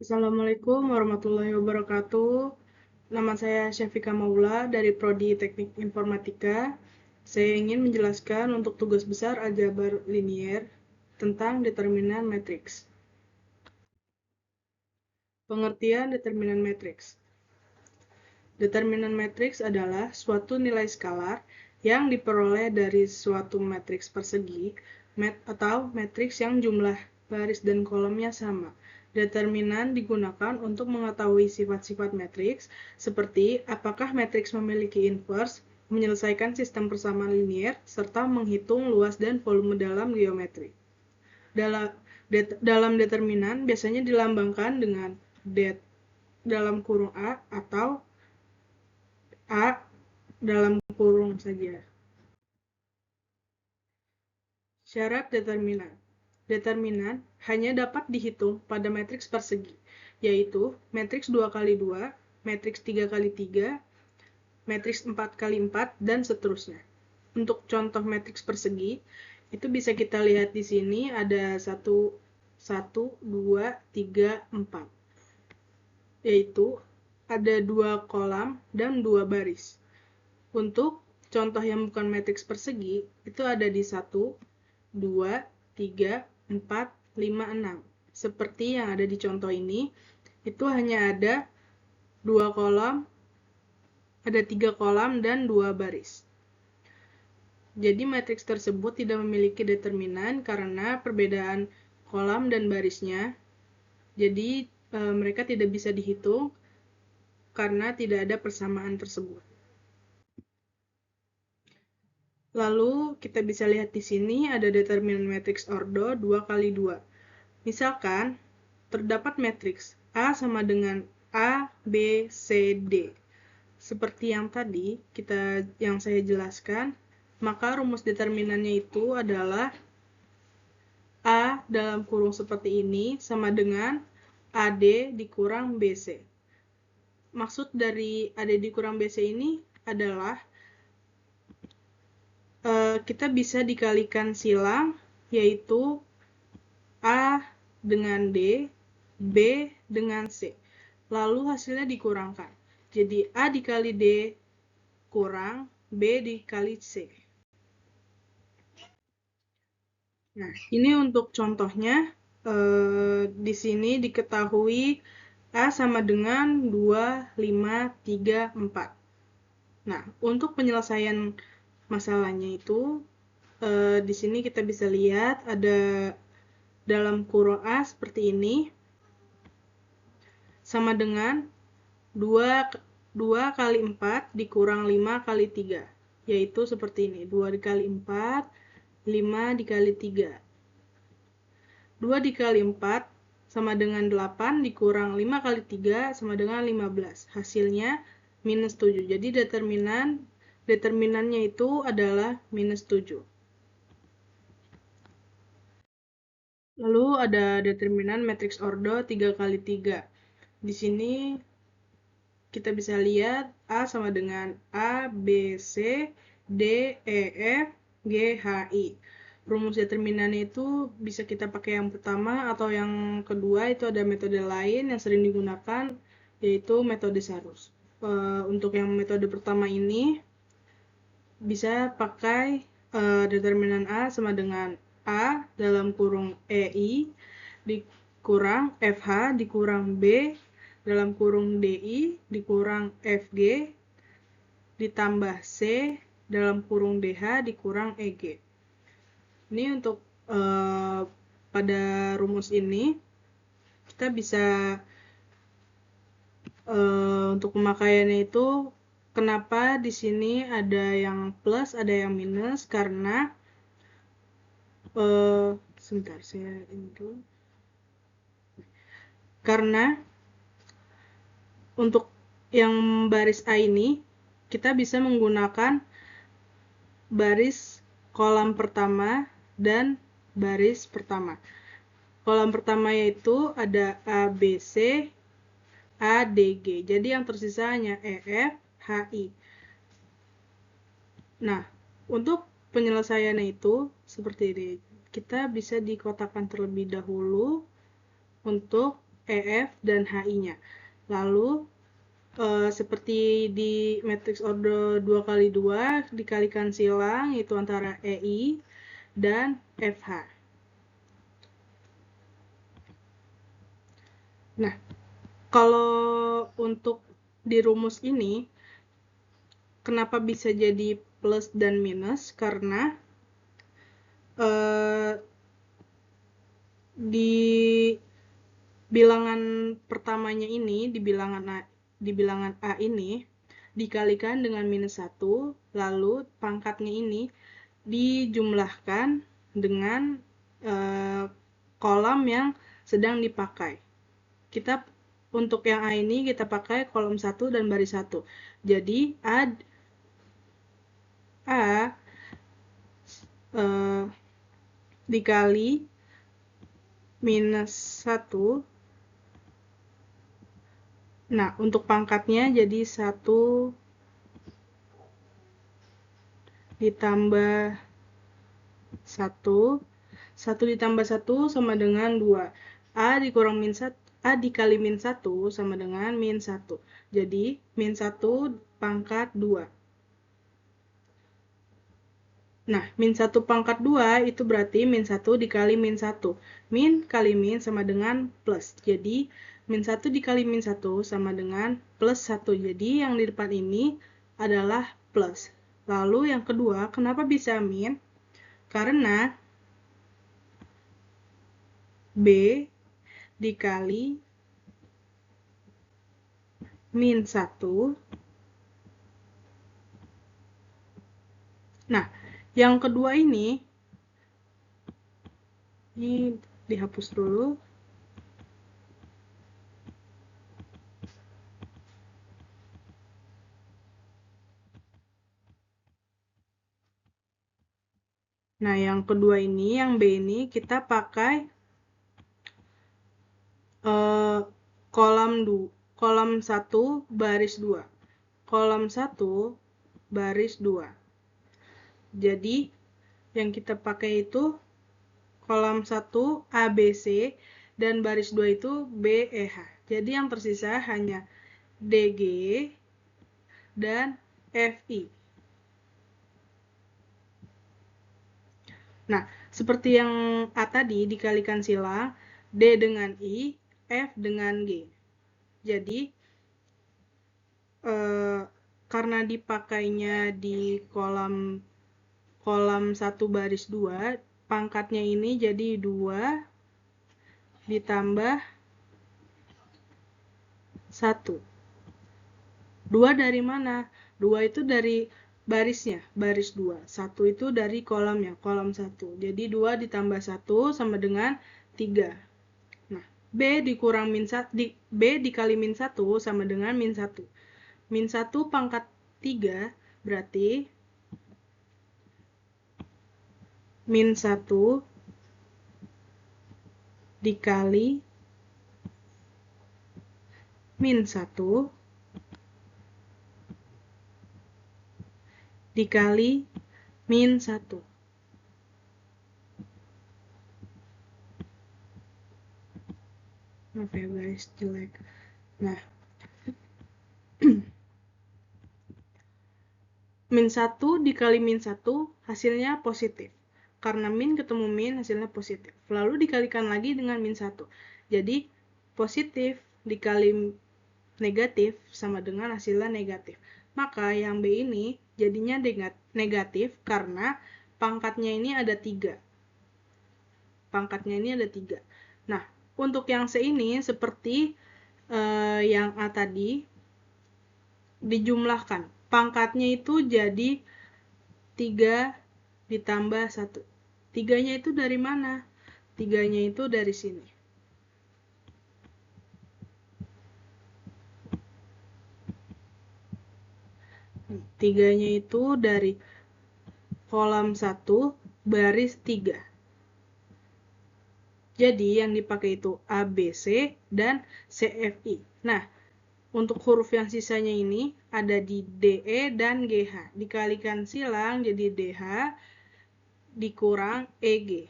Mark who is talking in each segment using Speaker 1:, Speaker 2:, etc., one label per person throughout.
Speaker 1: Assalamualaikum warahmatullahi wabarakatuh. Nama saya Syafika Maula dari Prodi Teknik Informatika. Saya ingin menjelaskan untuk tugas besar aljabar linier tentang determinan matriks. Pengertian determinan matriks. Determinan matriks adalah suatu nilai skalar yang diperoleh dari suatu matriks persegi atau matriks yang jumlah baris dan kolomnya sama. Determinan digunakan untuk mengetahui sifat-sifat matriks seperti apakah matriks memiliki inverse, menyelesaikan sistem persamaan linier, serta menghitung luas dan volume dalam geometri. Dalam determinan biasanya dilambangkan dengan dalam kurung A atau A dalam kurung saja. Syarat determinan. Determinan hanya dapat dihitung pada matriks persegi, yaitu matriks 2x2, matriks 3x3, matriks 4x4, dan seterusnya. Untuk contoh matriks persegi, itu bisa kita lihat di sini ada 1, 2, 3, 4. Yaitu ada 2 kolam dan 2 baris. Untuk contoh yang bukan matriks persegi, itu ada di 1, 2, 3, 4, 5, 6. Seperti yang ada di contoh ini, itu hanya ada 2 kolam, ada 3 kolam dan 2 baris. Jadi matriks tersebut tidak memiliki determinan karena perbedaan kolam dan barisnya. Jadi mereka tidak bisa dihitung karena tidak ada persamaan tersebut. Lalu kita bisa lihat di sini ada determinan matriks ordo 2x2. Misalkan terdapat matriks A sama dengan A, B, C, D. Seperti yang tadi yang saya jelaskan, maka rumus determinannya itu adalah A dalam kurung seperti ini sama dengan AD dikurang BC. Maksud dari AD dikurang BC ini adalah kita bisa dikalikan silang, yaitu A dengan D, B dengan C. Lalu hasilnya dikurangkan. Jadi A dikali D kurang B dikali C. Nah, ini untuk contohnya. Di sini diketahui A sama dengan 2, 5, 3, 4. Nah, untuk penyelesaian masalahnya itu, di sini kita bisa lihat ada dalam kurung A seperti ini, sama dengan 2 kali 4 dikurang 5 kali 3, yaitu seperti ini, 2 dikali 4, 5 dikali 3. 2 dikali 4 sama dengan 8 dikurang 5 kali 3 sama dengan 15. Hasilnya minus 7. Jadi determinannya itu adalah minus 7. Lalu ada determinan matriks ordo 3x3. Di sini kita bisa lihat A sama dengan A, B, C, D, E, F, G, H, I. Rumus determinannya itu bisa kita pakai yang pertama atau yang kedua, itu ada metode lain yang sering digunakan, yaitu metode Sarus. Untuk yang metode pertama ini bisa pakai determinan A sama dengan A dalam kurung EI dikurang FH dikurang B dalam kurung DI dikurang FG ditambah C dalam kurung DH dikurang EG. Ini untuk pada rumus ini kita bisa untuk pemakaiannya itu, kenapa di sini ada yang plus, ada yang minus, karena sebentar saya ini dulu. Karena untuk yang baris A ini kita bisa menggunakan baris kolam pertama dan baris pertama. Kolam pertama yaitu ada A, B, C, A, D, G. Jadi yang tersisa hanya E, F, H, I. Nah, untuk penyelesaiannya itu seperti ini. Kita bisa dikotakkan terlebih dahulu untuk EF, dan HI-nya. Lalu, seperti di matriks order 2x2, dikalikan silang, itu antara EI dan FH. Nah, kalau untuk di rumus ini, kenapa bisa jadi plus dan minus? Karena di bilangan pertamanya ini, di bilangan A ini, dikalikan dengan minus 1, lalu pangkatnya ini dijumlahkan dengan kolom yang sedang dipakai. Kita untuk yang A ini kita pakai kolom 1 dan baris 1. Jadi A dikali minus 1. Nah, untuk pangkatnya jadi 1 ditambah 1. 1 ditambah 1 sama dengan 2. A dikurang min 1. A dikali min 1 sama dengan min 1. Jadi, min 1 pangkat 2. Nah, min 1 pangkat 2 itu berarti min 1 dikali min 1. Min kali min sama dengan plus. Jadi, min 1 dikali min 1 sama dengan plus 1. Jadi, yang di depan ini adalah plus. Lalu yang kedua, kenapa bisa min? Karena B dikali min 1. Nah, yang kedua ini dihapus dulu. Nah, yang kedua ini, yang B ini, kita pakai kolom 1 baris 2. Kolom 1 baris 2. Jadi, yang kita pakai itu kolom 1 ABC dan baris 2 itu BEH. Jadi, yang tersisa hanya DG dan FI. Nah, seperti yang A tadi dikalikan silang, D dengan I, F dengan G. Jadi, karena dipakainya di kolom 1 baris 2, pangkatnya ini jadi 2 ditambah 1. 2 dari mana? 2 itu dari barisnya, baris 2. 1 itu dari kolomnya, kolom 1. Jadi 2 ditambah 1 sama dengan 3. Nah, B dikurang min 1, B dikali min 1 sama dengan min 1. Min 1 pangkat 3 berarti min 1 dikali min 1 dikali min 1. Maaf ya guys, jelek. Nah, min 1 dikali min 1 hasilnya positif. Karena min ketemu min hasilnya positif. Lalu dikalikan lagi dengan min 1. Jadi, positif dikali negatif sama dengan hasilnya negatif. Maka yang B ini jadinya negatif karena pangkatnya ini ada 3. Pangkatnya ini ada 3. Nah, untuk yang C ini seperti yang A tadi dijumlahkan. Pangkatnya itu jadi 3 ditambah 1. 3-nya itu dari mana? 3-nya itu dari sini. Tiganya itu dari kolom 1 baris 3. Jadi yang dipakai itu ABC dan CFI. Nah, untuk huruf yang sisanya ini ada di DE dan GH. Dikalikan silang jadi DH dikurang EG.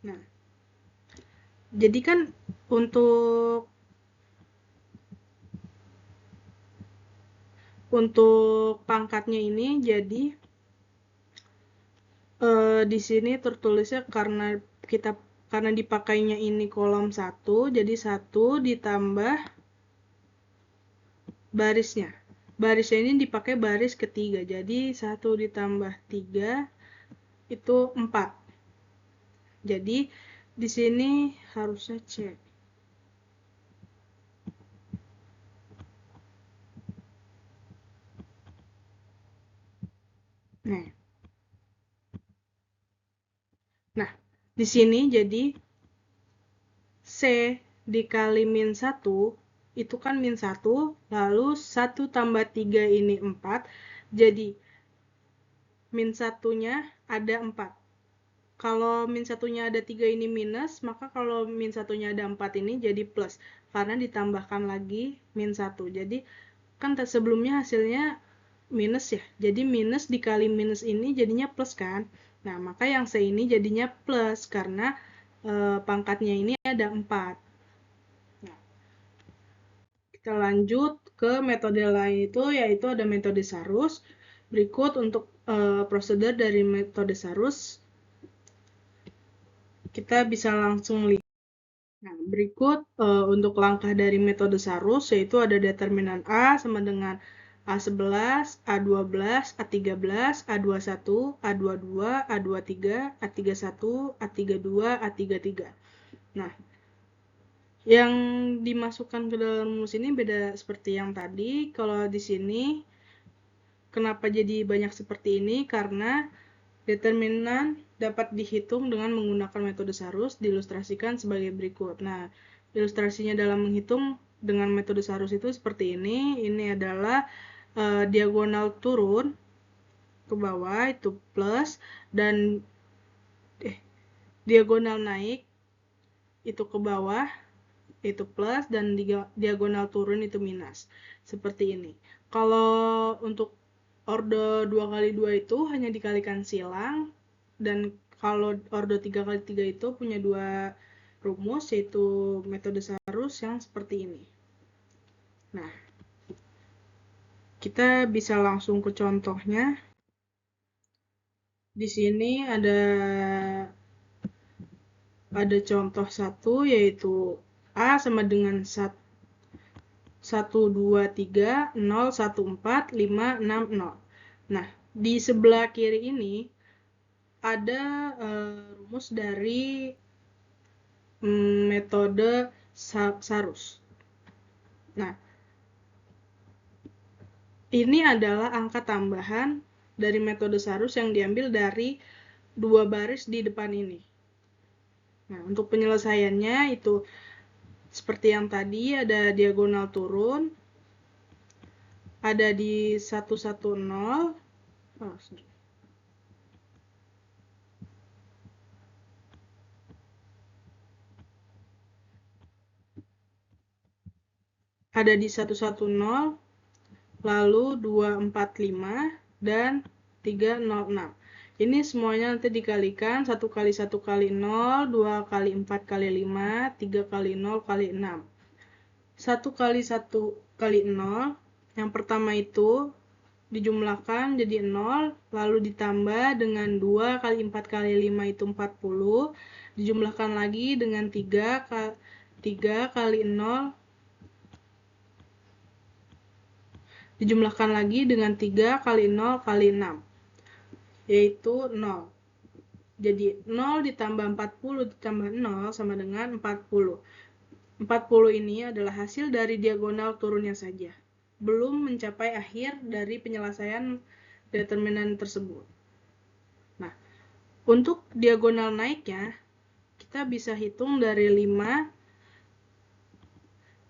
Speaker 1: Nah, Jadi kan untuk pangkatnya ini, jadi di sini tertulisnya karena dipakainya ini kolom 1, jadi 1 ditambah barisnya. Barisnya ini dipakai baris ketiga, jadi 1 ditambah 3 itu 4. Jadi di sini harusnya C. Nah, di sini jadi C dikali min 1 itu kan min 1, lalu 1 tambah 3 ini 4, jadi min 1-nya ada 4. Kalau min 1-nya ada 3 ini minus, maka kalau min 1-nya ada 4 ini jadi plus, karena ditambahkan lagi min 1. Jadi kan sebelumnya hasilnya minus ya, jadi minus dikali minus ini jadinya plus kan. Nah, maka yang C ini jadinya plus, karena pangkatnya ini ada 4. Nah, kita lanjut ke metode lain itu, yaitu ada metode Sarus. Berikut untuk prosedur dari metode Sarus, kita bisa langsung lihat. Nah, berikut untuk langkah dari metode Sarus, yaitu ada determinan A sama dengan A11, A12, A13, A21, A22, A23, A31, A32, A33. Nah, yang dimasukkan ke dalam rumus ini beda seperti yang tadi. Kalau di sini, kenapa jadi banyak seperti ini? Karena determinan dapat dihitung dengan menggunakan metode Sarus, diilustrasikan sebagai berikut. Nah, ilustrasinya dalam menghitung dengan metode Sarus itu seperti ini. Ini adalah diagonal turun ke bawah itu plus, dan diagonal naik itu ke bawah itu plus, dan diagonal turun itu minus. Seperti ini. Kalau untuk ordo 2x2 itu hanya dikalikan silang, dan kalau ordo 3x3 itu punya 2 rumus, yaitu metode Sarus yang seperti ini. Nah, kita bisa langsung ke contohnya. Di sini ada contoh 1, yaitu A sama dengan 1, 2, 3, 0, 1, 4, 5, 6, 0. Nah, di sebelah kiri ini ada rumus dari metode Sarus. Nah, ini adalah angka tambahan dari metode Sarus yang diambil dari 2 baris di depan ini. Nah, untuk penyelesaiannya itu seperti yang tadi, ada diagonal turun, ada di 110, ada di 110, lalu 245, dan 306. Ini semuanya nanti dikalikan 1 kali 1 kali 0, 2 kali 4 kali 5, 3 kali 0 kali 6. 1 kali 1 kali 0, yang pertama itu dijumlahkan jadi 0, lalu ditambah dengan 2 kali 4 kali 5 itu 40, dijumlahkan lagi dengan 3 kali 0, dijumlahkan lagi dengan 3 kali 0 kali 6, yaitu 0. Jadi 0 ditambah 40 ditambah 0 sama dengan 40. 40 ini adalah hasil dari diagonal turunnya saja, belum mencapai akhir dari penyelesaian determinan tersebut. Nah, untuk diagonal naiknya, kita bisa hitung dari 5,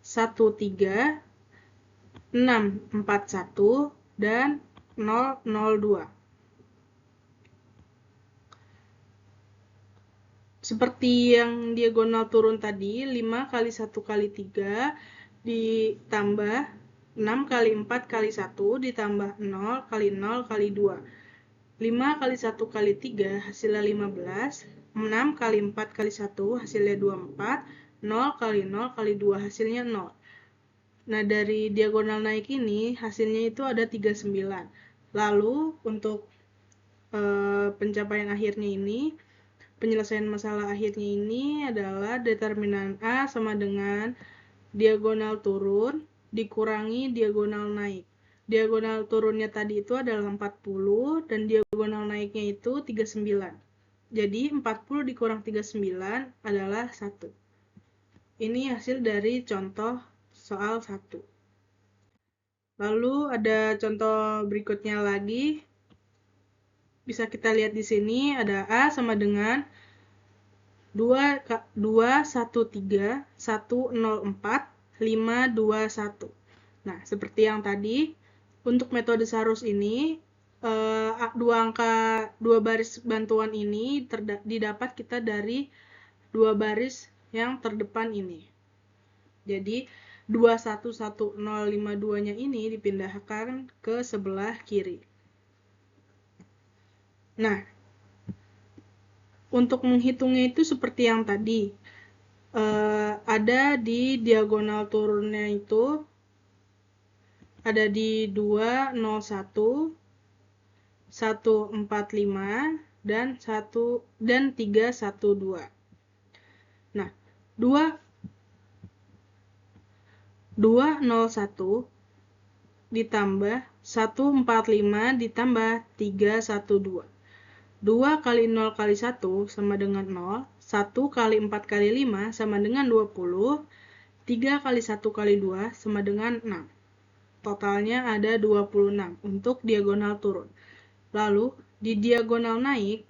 Speaker 1: 1, 3, 6, 4, 1, dan 0, 0, 2. Seperti yang diagonal turun tadi, 5 kali 1 kali 3 ditambah 6 kali 4 kali 1 ditambah 0 kali 0 kali 2. 5 kali 1 kali 3 hasilnya 15, 6 kali 4 kali 1 hasilnya 24, 0 kali 0 kali 2 hasilnya 0. Nah, dari diagonal naik ini hasilnya itu ada 39. Lalu untuk pencapaian akhirnya ini, penyelesaian masalah akhirnya ini adalah determinan A sama dengan diagonal turun dikurangi diagonal naik. Diagonal turunnya tadi itu adalah 40 dan diagonal naiknya itu 39. Jadi 40 dikurang 39 adalah 1. Ini hasil dari contoh soal 1. Lalu ada contoh berikutnya lagi. Bisa kita lihat di sini ada A sama dengan 213 104 521. Nah, seperti yang tadi, untuk metode Sarus ini dua baris bantuan ini didapat kita dari dua baris yang terdepan ini. Jadi 211052-nya ini dipindahkan ke sebelah kiri. Nah, untuk menghitungnya itu seperti yang tadi. Ada di diagonal turunnya itu ada di 201, 145 dan 312. Nah, 201 ditambah 145 ditambah 312. 2 kali 0 kali 1 sama dengan 0, 1 kali 4 kali 5 sama dengan 20, 3 kali 1 kali 2 sama dengan 6. Totalnya ada 26 untuk diagonal turun. Lalu, di diagonal naik,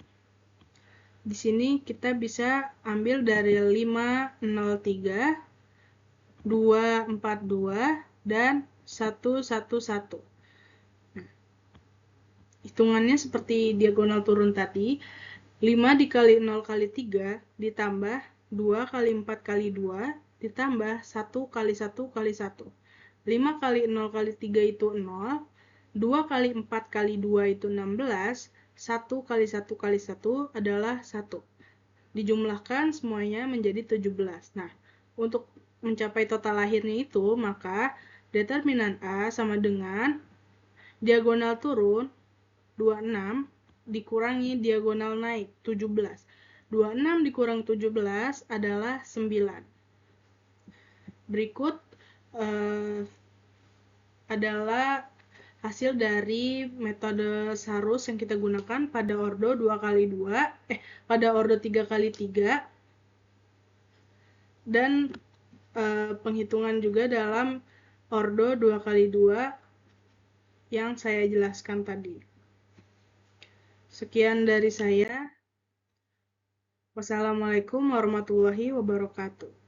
Speaker 1: di sini kita bisa ambil dari 503, 242, dan 111. Hitungannya seperti diagonal turun tadi, 5 dikali 0 kali 3 ditambah 2 kali 4 kali 2 ditambah 1 kali 1 kali 1. 5 kali 0 kali 3 itu 0, 2 kali 4 kali 2 itu 16, 1 kali 1 kali 1 adalah 1. Dijumlahkan semuanya menjadi 17. Nah, untuk mencapai total akhirnya itu, maka determinan A sama dengan diagonal turun 26 dikurangi diagonal naik 17. 26 dikurang 17 adalah 9. Berikut adalah hasil dari metode Sarus yang kita gunakan pada ordo 2x2, pada ordo 3x3, dan penghitungan juga dalam ordo 2x2 yang saya jelaskan tadi. Sekian dari saya. Wassalamualaikum warahmatullahi wabarakatuh.